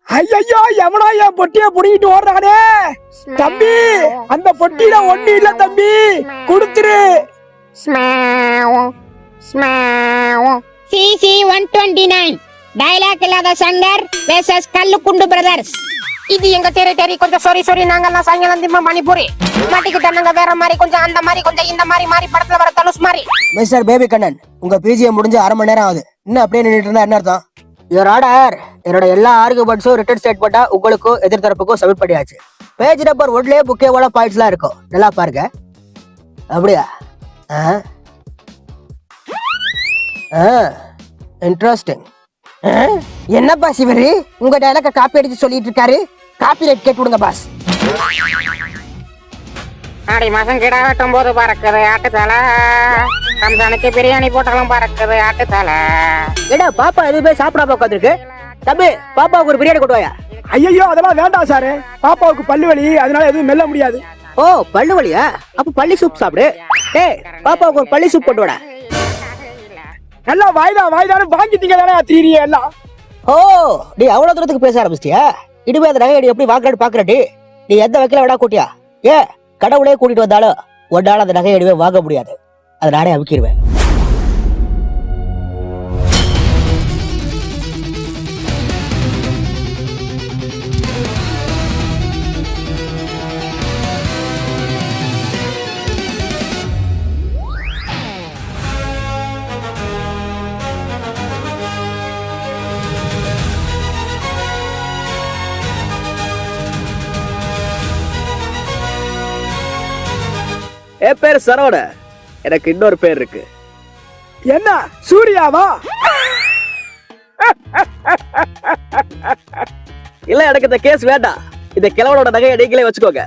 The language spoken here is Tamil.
ஐயோ எவனோ என் பொட்டிய புடிங்கிட்டு ஓடுறானே. தம்பி அந்த பொட்டியில ஒண்ணு இல்ல தம்பி, குடுத்துரு. சிசி 129 டயலாக் இல்லாத சங்கர் வெர்சஸ் கல்லுக்குண்டு பிரதர்ஸ். இது எங்க டெரிட்டரி. கொஞ்சம் சொரி நாங்கெல்லாம் சாயங்காலம் திம்ப மணிப்பூரி மாட்டிக்கிட்டானுங்க. வேற மாதிரி கொஞ்சம் அந்த மாதிரி கொஞ்சம் இந்த மாதிரி படத்துல வர தனுஷ் மாதிரி. மிஸ்டர் பேபி கண்ணன், உங்க பிஜிஎம் முடிஞ்சு 1/2 மணி நேரம் ஆகுது. இன்னும் அப்படியே நின்றுட்டு இருந்தா என்ன அர்த்தம்? Your order. என்னோட எல்லா ஆர்குமெண்ட்ஸும் ரிட்டன் ஸ்டேட்மெண்டா உங்களுக்கும் எதிர்த்தரப்புக்கும் சப்மிட் பண்ணியாச்சு. பேஜ் நம்பர் 1லயே முக்கியமான பாயிண்ட்ஸ்லாம் இருக்கும், நல்லா பாருங்க. அப்படியா? இன்ட்ரெஸ்டிங். என்னப்பா சிவரி, உங்க டயலாக காப்பி அடிச்சு சொல்லிட்டு இருக்காரு. காப்பி ரைட் கேட்டு விடுங்க பாஸ். ஆடி மாசம் கிடா வெட்டும் போது பறக்குது ஆட்டுத்தலை, ரம்ஜானுக்கு பிரியாணி போட்டாலும் பறக்குது ஆட்டுத்தலை. ஏடா பாப்பா எதுவுமே சாப்பிடாம உட்காந்துருக்கு. தம்பி பாப்பாவுக்கு ஒரு பிரியாணி கொண்டு வாயா. ஐயோ அதெல்லாம் வேண்டாம் சாரு, பாப்பாவுக்கு பல்லு வலி, அதனால எதுவும் மெல்ல முடியாது. ஓ பல்லு வலியா? அப்ப பள்ளி சூப் சாப்பிடு. டேய் பாப்பாவுக்கு ஒரு பள்ளி சூப் கொண்டு வாடா. நல்லா வாய்தான்னு வாங்கிட்டீங்க தானே தீரிய எல்லாம். ஓ நீ அவ்வளவு தூரத்துக்கு பேச ஆரம்பிச்சிட்டியா? இனிமே அந்த நகை எப்படி வாங்கலான்னு பாக்குறடி. நீ எந்த வகையில விடா கூட்டியா? ஏ கடவுளே கூட்டிட்டு வந்தாலும் ஒன்னால அந்த நகை எடுவே வாங்க முடியாது. அதை நானே அமுக்கிடுவேன். என் பேர் சரவண. எனக்கு இன்னொரு பேர் இருக்கு. என்ன சூர்யாவா? இல்ல எனக்கு இந்த கேஸ் வேண்டாம். இந்த கிழவனோட நகையை நீங்களே வச்சுக்கோங்க.